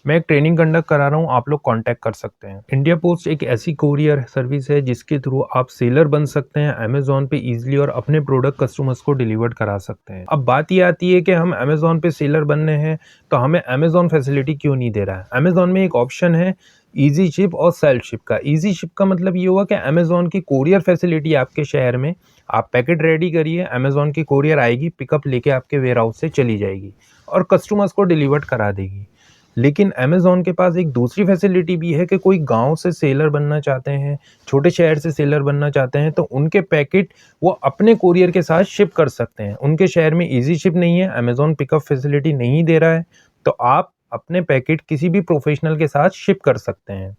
मैं एक training conduct करा रहा हूँ, आप लोग कांटेक्ट कर सकते हैं। इंडिया पोस्ट एक ऐसी कोरियर सर्विस है जिसके थ्रू आप सेलर बन सकते हैं अमेज़न पे ईज़िली और अपने प्रोडक्ट कस्टमर्स को डिलीवर करा सकते हैं। अब बात ये आती है कि हम अमेज़न पे सेलर बनने हैं, तो हमें अमेज़न फैसिलिटी क्यों नहीं दे रहा है? अमेज़न में एक ऑप्शन है ईज़ी शिप और सेल्फ शिप का। ईज़ी शिप का मतलब ये हुआ कि अमेज़न की कोरियर फैसिलिटी आपके शहर में, आप पैकेट रेडी करिए, अमेज़न की कोरियर आएगी, पिकअप लेके आपके वेयरहाउस से चली जाएगी और कस्टमर्स को डिलीवर करा देगी। लेकिन अमेज़न के पास एक दूसरी फैसिलिटी भी है कि कोई गाँव से सेलर बनना चाहते हैं, छोटे शहर से सेलर बनना चाहते हैं, तो उनके पैकेट वो अपने कोरियर के साथ शिप कर सकते हैं। उनके शहर में ईज़ी शिप नहीं है, अमेज़न पिकअप फैसिलिटी नहीं दे रहा है, तो आप अपने पैकेट किसी भी प्रोफ़ेशनल के साथ शिप कर सकते हैं।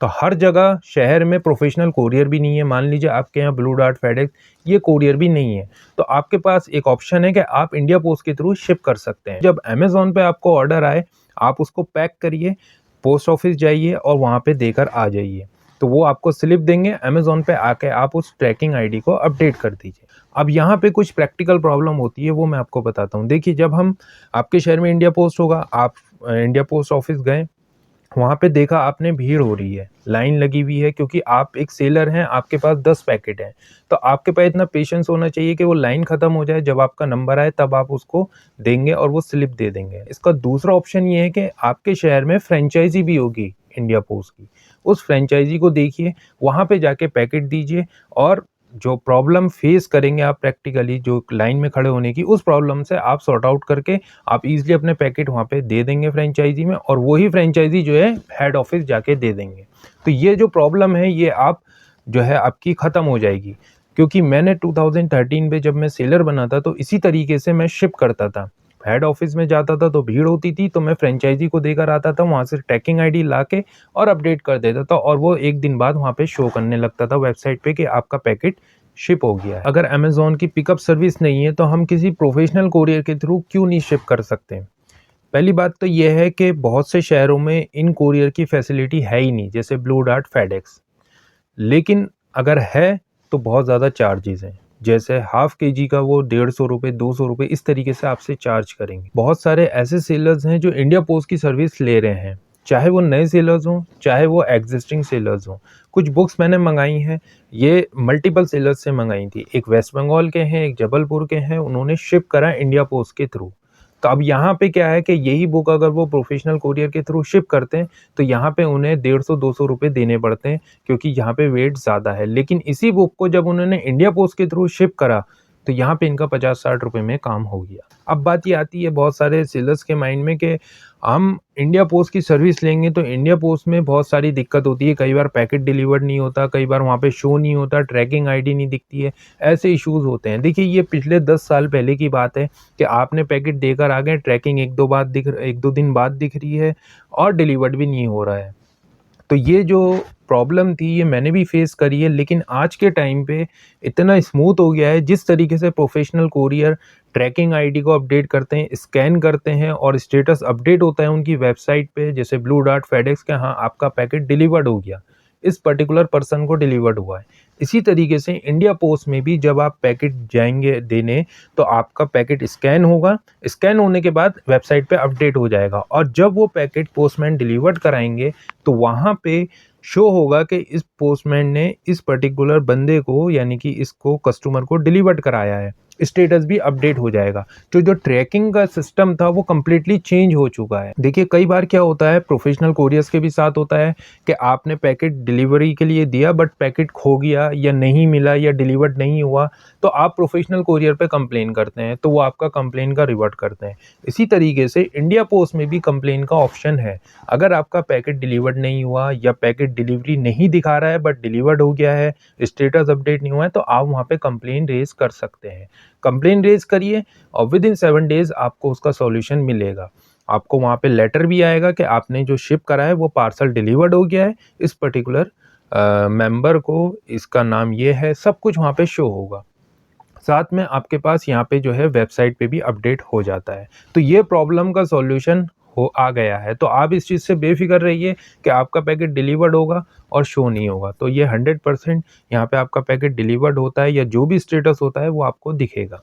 तो हर जगह शहर में प्रोफ़ेशनल कोरियर भी नहीं है। मान लीजिए आपके यहाँ ब्लू डार्ट, फेडेक्स ये कोरियर भी नहीं है। तो आपके पास एक ऑप्शन है कि आप इंडिया पोस्ट के थ्रू शिप कर सकते हैं। जब अमेज़न पे आपको ऑर्डर आए, आप उसको पैक करिए, पोस्ट ऑफिस जाइए और वहाँ पे देकर आ जाइए। तो वो आपको स्लिप देंगे, अमेज़न पे आके आप उस ट्रैकिंग आईडी को अपडेट कर दीजिए। अब यहाँ पे कुछ प्रैक्टिकल प्रॉब्लम होती है, वो मैं आपको बताता हूँ। देखिए, जब हम आपके शहर में इंडिया पोस्ट होगा, आप इंडिया पोस्ट ऑफिस गए, वहाँ पे देखा आपने भीड़ हो रही है, लाइन लगी हुई है क्योंकि आप एक सेलर हैं, आपके पास 10 पैकेट हैं। तो आपके पास इतना पेशेंस होना चाहिए कि वो लाइन ख़त्म हो जाए, जब आपका नंबर आए तब आप उसको देंगे और वो स्लिप दे देंगे। इसका दूसरा ऑप्शन ये है कि आपके शहर में फ्रेंचाइज़ी भी होगी इंडिया पोस्ट की। उस फ्रेंचाइज़ी को देखिए, वहाँ पे जाके पैकेट दीजिए और जो प्रॉब्लम फेस करेंगे आप प्रैक्टिकली, जो लाइन में खड़े होने की, उस प्रॉब्लम से आप सॉर्ट आउट करके आप ईज़िली अपने पैकेट वहाँ पे दे देंगे फ्रेंचाइज़ी में और वही फ्रेंचाइज़ी जो है हेड ऑफ़िस जाके दे देंगे। तो ये जो प्रॉब्लम है ये आप जो है आपकी ख़त्म हो जाएगी। क्योंकि मैंने 2013 में जब मैं सेलर बना था तो इसी तरीके से मैं शिप करता था। हेड ऑफ़िस में जाता था तो भीड़ होती थी, तो मैं फ्रेंचाइज़ी को देकर आता था, वहाँ से ट्रैकिंग आईडी लाके और अपडेट कर देता था और वो 1 दिन बाद वहाँ पे शो करने लगता था वेबसाइट पे कि आपका पैकेट शिप हो गया है। अगर अमेज़न की पिकअप सर्विस नहीं है तो हम किसी प्रोफ़ेशनल कोरियर के थ्रू क्यों नहीं शिप कर सकते? पहली बात तो ये है कि बहुत से शहरों में इन कोरियर की फैसिलिटी है ही नहीं, जैसे ब्लू डार्ट, फेडेक्स। लेकिन अगर है तो बहुत ज़्यादा चार्जेज़ हैं। जैसे हाफ़ केजी का वो ₹150, ₹200 इस तरीके से आपसे चार्ज करेंगे। बहुत सारे ऐसे सेलर्स हैं जो इंडिया पोस्ट की सर्विस ले रहे हैं, चाहे वो नए सेलर्स हों, चाहे वो एक्जिस्टिंग सेलर्स हों। कुछ बुक्स मैंने मँगाई हैं, ये मल्टीपल सेलर्स से मँगाई थी। एक वेस्ट बंगाल के हैं, एक जबलपुर के हैं, उन्होंने शिप करा इंडिया पोस्ट के थ्रू। तो अब यहाँ पे क्या है कि यही बुक अगर वो प्रोफ़ेशनल कोरियर के थ्रू शिप करते हैं, तो यहाँ पे उन्हें ₹150-200 देने पड़ते हैं क्योंकि यहाँ पे वेट ज़्यादा है। लेकिन इसी बुक को जब उन्होंने इंडिया पोस्ट के थ्रू शिप करा, तो यहाँ पे इनका ₹50-60 में काम हो गया। अब बात ये आती है बहुत सारे सेलर्स के माइंड में कि हम इंडिया पोस्ट की सर्विस लेंगे तो इंडिया पोस्ट में बहुत सारी दिक्कत होती है। कई बार पैकेट डिलीवर्ड नहीं होता, कई बार वहाँ पे शो नहीं होता, ट्रैकिंग आईडी नहीं दिखती है, ऐसे इश्यूज़ होते हैं। देखिए, ये पिछले 10 साल पहले की बात है कि आपने पैकेट देकर आ गए, ट्रैकिंग 1-2 दिन बाद दिख रही है और डिलीवर्ड भी नहीं हो रहा है। तो ये जो प्रॉब्लम थी ये मैंने भी फेस करी है, लेकिन आज के टाइम पे इतना स्मूथ हो गया है, जिस तरीके से प्रोफेशनल कोरियर ट्रैकिंग आईडी को अपडेट करते हैं, स्कैन करते हैं और स्टेटस अपडेट होता है उनकी वेबसाइट पे, जैसे ब्लू डार्ट, फेडेक्स के, हाँ आपका पैकेट डिलीवर्ड हो गया, इस पर्टिकुलर पर्सन को डिलीवर्ड हुआ है। इसी तरीके से इंडिया पोस्ट में भी जब आप पैकेट जाएंगे देने, तो आपका पैकेट स्कैन होगा, स्कैन होने के बाद वेबसाइट पे अपडेट हो जाएगा और जब वो पैकेट पोस्टमैन डिलीवर्ड कराएंगे तो वहाँ पे शो होगा कि इस पोस्टमैन ने इस पर्टिकुलर बंदे को, यानी कि इसको कस्टमर को डिलीवर्ड कराया है, स्टेटस भी अपडेट हो जाएगा। तो जो ट्रैकिंग का सिस्टम था वो कंप्लीटली चेंज हो चुका है। देखिए, कई बार क्या होता है प्रोफेशनल कोरियर्स के भी साथ होता है कि आपने पैकेट डिलीवरी के लिए दिया बट पैकेट खो गया या नहीं मिला या डिलीवर्ड नहीं हुआ, तो आप प्रोफेशनल कोरियर पे कंप्लेन करते हैं, तो वो आपका कंप्लेन का रिवर्ट करते हैं। इसी तरीके से इंडिया पोस्ट में भी कंप्लेन का ऑप्शन है। अगर आपका पैकेट डिलीवर्ड नहीं हुआ या पैकेट डिलीवरी नहीं दिखा रहा है बट डिलीवर्ड हो गया है, स्टेटस अपडेट नहीं हुआ है, तो आप वहाँ पे कंप्लेन रेज कर सकते हैं। कंप्लेन रेज करिए और विद इन 7 डेज़ आपको उसका सॉल्यूशन मिलेगा। आपको वहाँ पे लेटर भी आएगा कि आपने जो शिप करा है वो पार्सल डिलीवर्ड हो गया है, इस पर्टिकुलर मेंबर को, इसका नाम ये है, सब कुछ वहाँ पे शो होगा। साथ में आपके पास यहाँ पे जो है वेबसाइट पे भी अपडेट हो जाता है। तो ये प्रॉब्लम का सॉल्यूशन हो आ गया है। तो आप इस चीज़ से बेफ़िक्र रहिए कि आपका पैकेट डिलीवर्ड होगा और शो नहीं होगा। तो ये 100% यहाँ पे आपका पैकेट डिलीवर्ड होता है या जो भी स्टेटस होता है वो आपको दिखेगा।